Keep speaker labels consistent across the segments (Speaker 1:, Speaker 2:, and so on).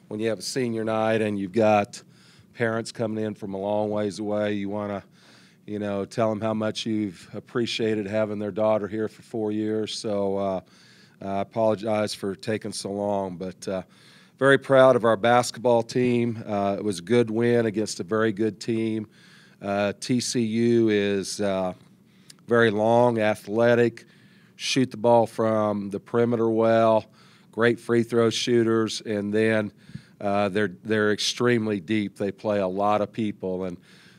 Speaker 1: when you have a senior night and you've got parents coming in from a long ways away, you want to, tell them how much you've appreciated having their daughter here for 4 years. So I apologize for taking so long, but very proud of our basketball team. It was a good win against a very good team. TCU is very long, athletic, shoot the ball from the perimeter well, great free throw shooters, and then they're extremely deep. They play a lot of people, and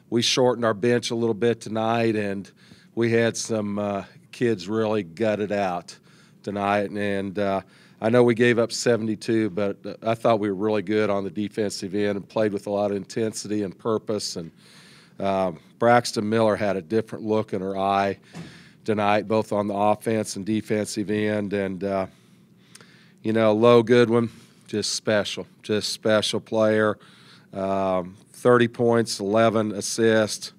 Speaker 1: we shortened our bench a little bit tonight, and we had some kids really gut it out tonight. And I know we gave up 72, but I thought we were really good on the defensive end and played with a lot of intensity and purpose. And Braxton Miller had a different look in her eye tonight, both on the offense and defensive end. And, Lo Goodwin, just special player. 30 points, 11 assists,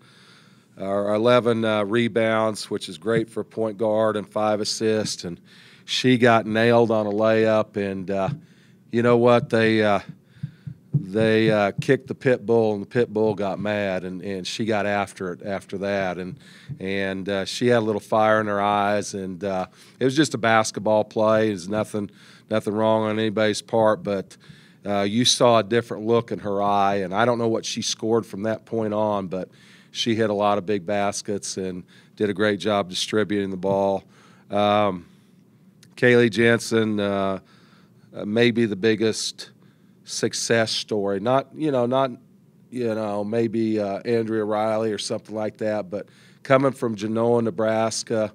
Speaker 1: or 11 rebounds, which is great for a point guard, and 5 assists. And she got nailed on a layup, and you know what? They kicked the pit bull, and the pit bull got mad, and she got after it after that. And she had a little fire in her eyes, and it was just a basketball play. There's nothing wrong on anybody's part, but you saw a different look in her eye, and I don't know what she scored from that point on, but she hit a lot of big baskets and did a great job distributing the ball. Kaylee Jensen, maybe the biggest success story. Not maybe Andrea Riley or something like that, but coming from Genoa, Nebraska,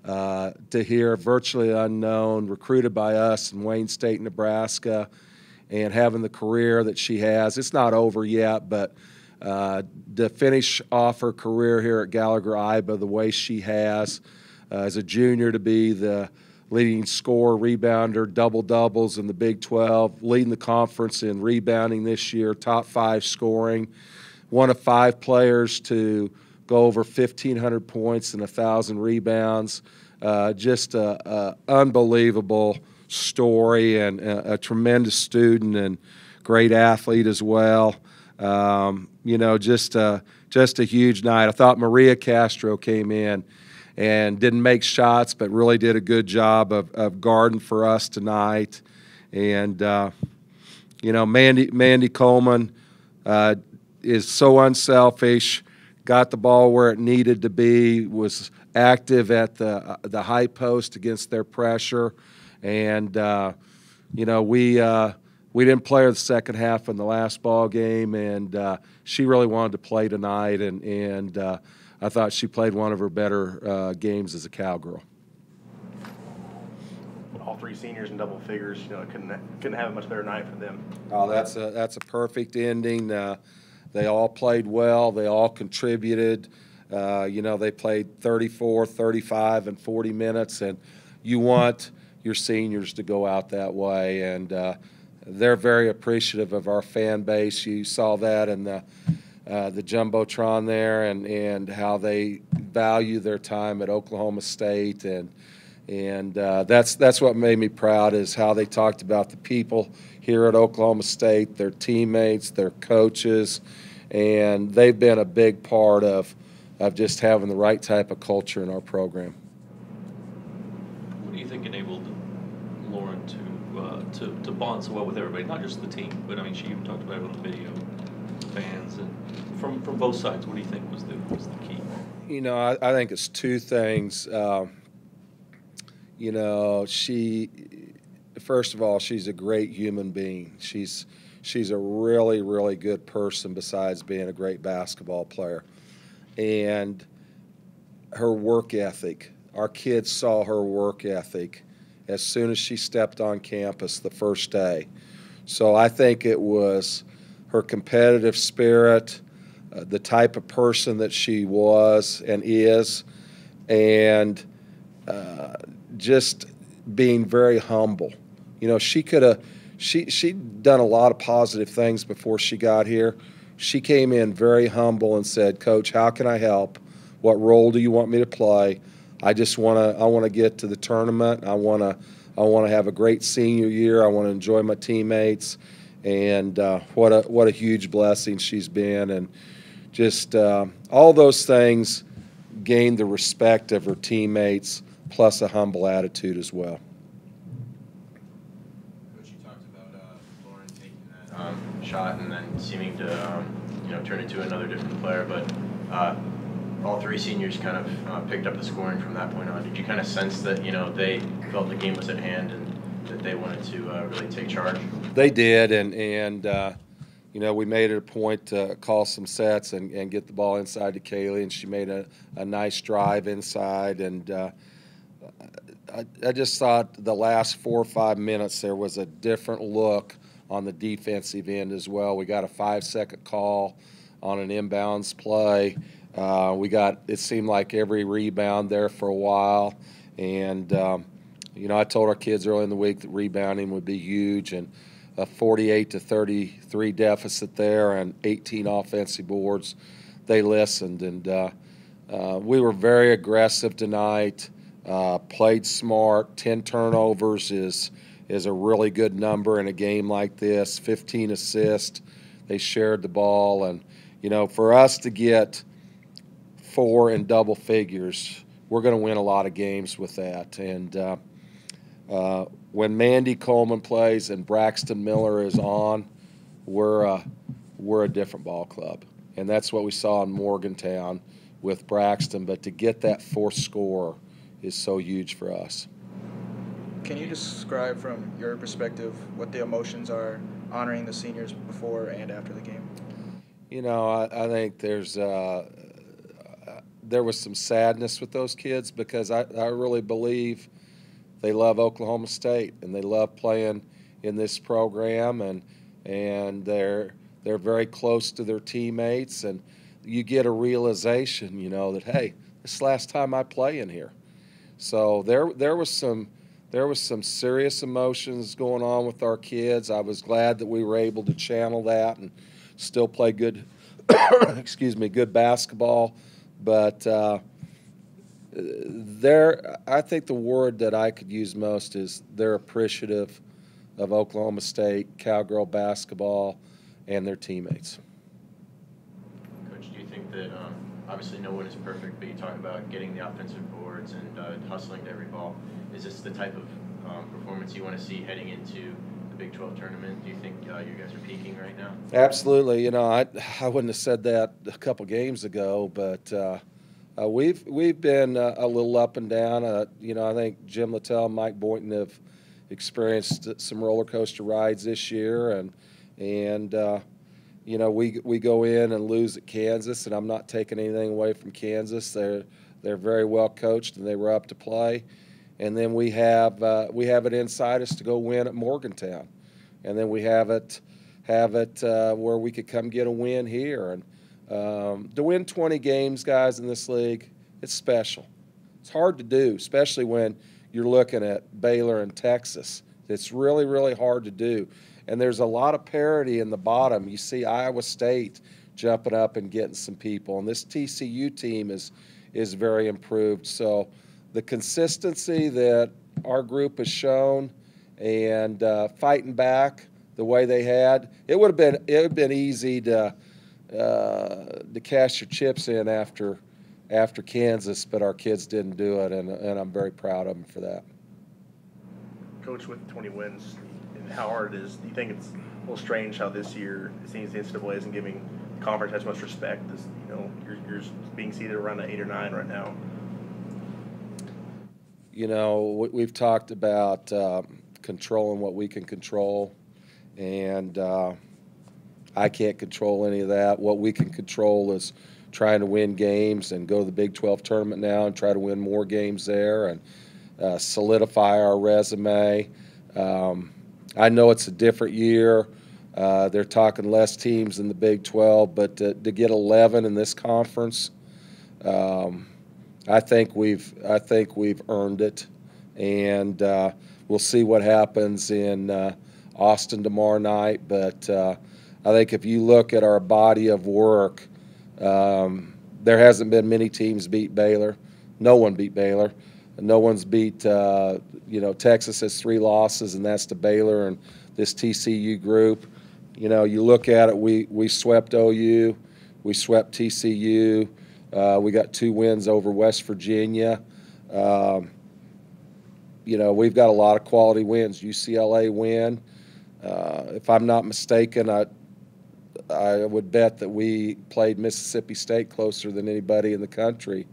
Speaker 1: to here, virtually unknown, recruited by us in Wayne State, Nebraska, and having the career that she has. It's not over yet, but to finish off her career here at Gallagher-Iba the way she has, as a junior, to be the leading scorer, rebounder, double-doubles in the Big 12, leading the conference in rebounding this year, top 5 scoring, one of 5 players to go over 1,500 points and 1,000 rebounds. Just a unbelievable story, and a tremendous student and great athlete as well. Just a huge night. I thought Maria Castro came in and didn't make shots, but really did a good job of guarding for us tonight. And Mandy Coleman is so unselfish, got the ball where it needed to be, was active at the high post against their pressure. And, we didn't play her the second half in the last ball game, and she really wanted to play tonight, and I thought she played one of her better games as a Cowgirl.
Speaker 2: All 3 seniors in double figures, couldn't have a much better night for them.
Speaker 1: Oh, that's a perfect ending. They all played well. They all contributed. They played 34, 35, and 40 minutes, and you want your seniors to go out that way, and they're very appreciative of our fan base. You saw that in the Jumbotron there, and how they value their time at Oklahoma State, and that's what made me proud, is how they talked about the people here at Oklahoma State, their teammates, their coaches, and they've been a big part of just having the right type of culture in our program.
Speaker 3: What do you think enabled Lauren to bond so well with everybody, not just the team, but I mean, she even talked about it on the video, fans, and from both sides? What do you think was the key?
Speaker 1: I think it's 2 things. She, first of all, she's a great human being. She's a really, really good person besides being a great basketball player. And her work ethic, our kids saw her work ethic as soon as she stepped on campus the first day. So I think it was her competitive spirit, the type of person that she was and is, and just being very humble. She'd done a lot of positive things before she got here. She came in very humble and said, "Coach, how can I help? What role do you want me to play? I want to get to the tournament. I want to have a great senior year. I want to enjoy my teammates." and what a huge blessing she's been, and just all those things gained the respect of her teammates, plus a humble attitude as well.
Speaker 4: Coach, you talked about Lauren taking that shot and then seeming to turn into another different player, but all three seniors kind of picked up the scoring from that point on. Did you kind of sense that they felt the game was at hand and that they wanted to really take charge?
Speaker 1: They did, and we made it a point to call some sets and get the ball inside to Kaylee, and she made a nice drive inside. And I just thought the last 4 or 5 minutes there was a different look on the defensive end as well. We got a 5-second call on an inbounds play. It seemed like every rebound there for a while, and I told our kids early in the week that rebounding would be huge, and a 48-33 deficit there and 18 offensive boards. They listened, and we were very aggressive tonight. Played smart. 10 turnovers is a really good number in a game like this. 15 assists. They shared the ball, and for us to get 4 in double figures, we're going to win a lot of games with that. And when Mandy Coleman plays and Braxton Miller is on, we're a different ball club, and that's what we saw in Morgantown with Braxton. But to get that 4th score is so huge for us.
Speaker 5: Can you describe from your perspective what the emotions are honoring the seniors before and after the game?
Speaker 1: I think there was some sadness with those kids because I really believe they love Oklahoma State and they love playing in this program, and they're very close to their teammates, and you get a realization, that hey, this is the last time I play in here. So there was some serious emotions going on with our kids. I was glad that we were able to channel that and still play good good basketball. But I think the word that I could use most is they're appreciative of Oklahoma State, Cowgirl basketball, and their teammates.
Speaker 4: Coach, do you think that obviously no one is perfect, but you talk about getting the offensive boards and hustling to every ball. Is this the type of performance you want to see heading into the Big 12 tournament? Do you think you guys are peaking right now?
Speaker 1: Absolutely. I wouldn't have said that a couple games ago, but we've been a little up and down. I think Jim Littell and Mike Boynton have experienced some roller coaster rides this year, and we go in and lose at Kansas, and I'm not taking anything away from Kansas. They're very well coached, and they were up to play. And then we have it inside us to go win at Morgantown, and then we have it where we could come get a win here. And to win 20 games, guys, in this league, it's special. It's hard to do, especially when you're looking at Baylor and Texas. It's really, really hard to do. And there's a lot of parity in the bottom. You see Iowa State jumping up and getting some people, and this TCU team is very improved. So the consistency that our group has shown and fighting back the way they had, it would have been easy to cash your chips in after Kansas, but our kids didn't do it, and I'm very proud of them for that.
Speaker 2: Coach, with 20 wins and how hard it is, do you think it's a little strange how this year it seems the NCAA isn't giving the conference as much respect as you're being seated around 8 or 9 right now?
Speaker 1: We've talked about controlling what we can control, and I can't control any of that. What we can control is trying to win games and go to the Big 12 tournament now and try to win more games there and solidify our resume. I know it's a different year. They're talking less teams in the Big 12, but to get 11 in this conference, I think we've earned it, and we'll see what happens in Austin tomorrow night. But I think if you look at our body of work, there hasn't been many teams beat Baylor. No one beat Baylor. No one's beat. Texas has 3 losses, and that's to Baylor and this TCU group. You know, you look at it, we swept OU, we swept TCU, we got 2 wins over West Virginia. You know, we've got a lot of quality wins. UCLA win. If I'm not mistaken, I would bet that we played Mississippi State closer than anybody in the country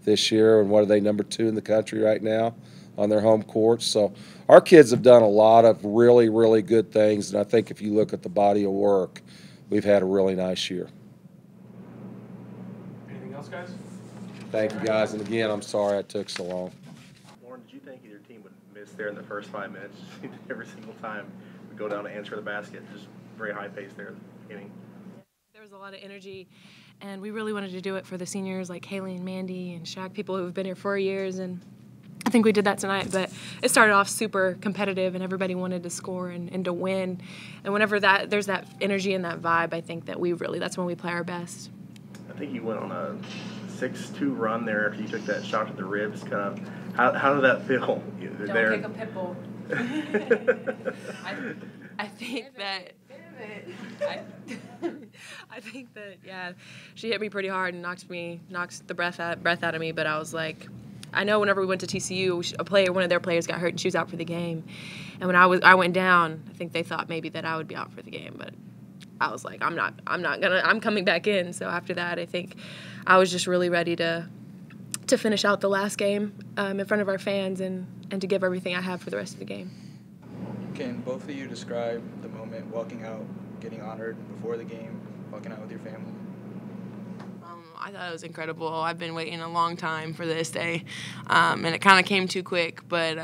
Speaker 1: this year. And what are they, number 2 in the country right now on their home court? So our kids have done a lot of really, really good things. And I think if you look at the body of work, we've had a really nice year.
Speaker 3: Anything else, guys?
Speaker 1: Thank you, guys. And again, I'm sorry it took so long.
Speaker 2: Lauren, did you think either team would miss there in the first 5 minutes? Every single time we go down to answer the basket, just very high pace there at the beginning.
Speaker 6: There was a lot of energy, and we really wanted to do it for the seniors like Haley and Mandy and Shaq, people who've been here 4 years, and I think we did that tonight. But it started off super competitive, and everybody wanted to score and to win. And whenever there's that energy and that vibe, I think that that's when we play our best.
Speaker 2: I think you went on a 6-2 run there after you took that shot to the ribs. Kind of, how did that feel?
Speaker 6: Don't
Speaker 2: there?
Speaker 6: kick a pit bull. I think that. I think that, yeah, she hit me pretty hard and knocked the breath out of me. But I was like, I know whenever we went to TCU, one of their players got hurt and she was out for the game. And when I went down, I think they thought maybe that I would be out for the game, but I was like, I'm coming back in. So after that, I think I was just really ready to finish out the last game in front of our fans and to give everything I have for the rest of the game.
Speaker 5: Can both of you describe the moment walking out, getting honored before the game, walking out with your family?
Speaker 6: I thought it was incredible. I've been waiting a long time for this day, and it kind of came too quick, but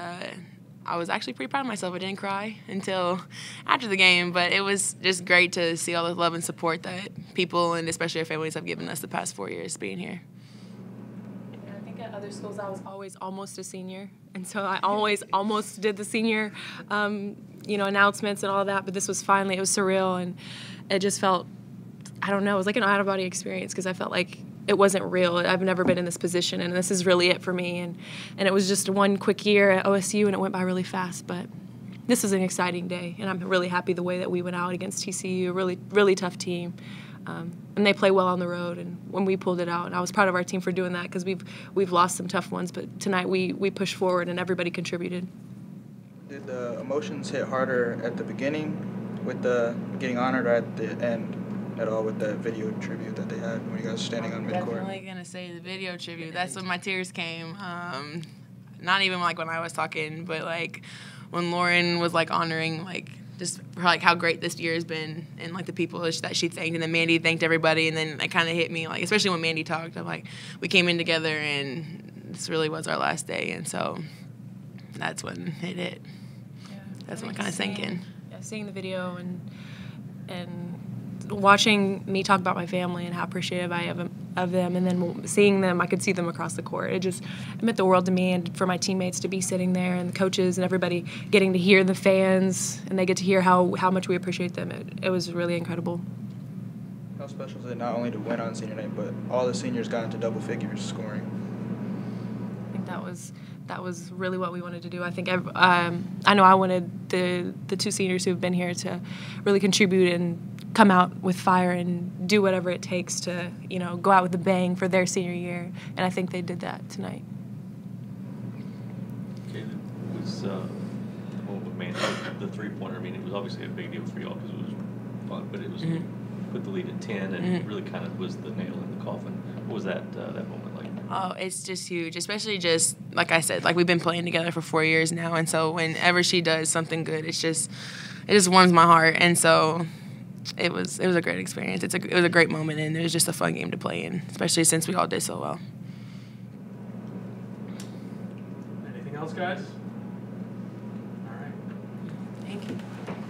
Speaker 6: I was actually pretty proud of myself. I didn't cry until after the game, but it was just great to see all the love and support that people and especially our families have given us the past 4 years being here. I think at other schools I was always almost a senior, and so I always almost did the senior, announcements and all that. But this was finally, it was surreal, and it just felt, I don't know, it was like an out-of-body experience because I felt like it wasn't real. I've never been in this position, and this is really it for me. And it was just one quick year at OSU, and it went by really fast. But this is an exciting day, and I'm really happy the way that we went out against TCU, really, really tough team. And they play well on the road, and when we pulled it out, and I was proud of our team for doing that because we've lost some tough ones, but tonight we pushed forward and everybody contributed.
Speaker 5: Did the emotions hit harder at the beginning with the getting honored, or at the end at all with that video tribute that they had when you guys were standing on midcourt?
Speaker 6: I'm definitely gonna say the video tribute. That's when my tears came. Not even like when I was talking, but like when Lauren was like honoring like just for like how great this year has been and like the people that she thanked, and then Mandy thanked everybody, and then it kind of hit me like, especially when Mandy talked, I'm like, we came in together and this really was our last day, and so that's when it hit. Yeah. That's when it kind of sank in. Yeah, seeing the video and watching me talk about my family and how appreciative I am of them, and then seeing them, I could see them across the court. It meant the world to me, and for my teammates to be sitting there and the coaches and everybody getting to hear the fans, and they get to hear how much we appreciate them. It was really incredible.
Speaker 5: How special is it not only to win on senior night, but all the seniors got into double figures scoring?
Speaker 6: I think that was really what we wanted to do. I think I know I wanted the 2 seniors who've been here to really contribute and come out with fire and do whatever it takes to, go out with a bang for their senior year. And I think they did that tonight.
Speaker 3: Okay, it was the 3-pointer. I mean, it was obviously a big deal for y'all because it was fun, but it was put the lead at 10, and it really kind of was the nail in the coffin. What was that moment like?
Speaker 6: Oh, it's just huge, especially just, like I said, like we've been playing together for 4 years now, and so whenever she does something good, it just warms my heart, and so it was a great experience. It was a great moment, and it was just a fun game to play in, especially since we all did so well.
Speaker 3: Anything else, guys? All right.
Speaker 6: Thank you.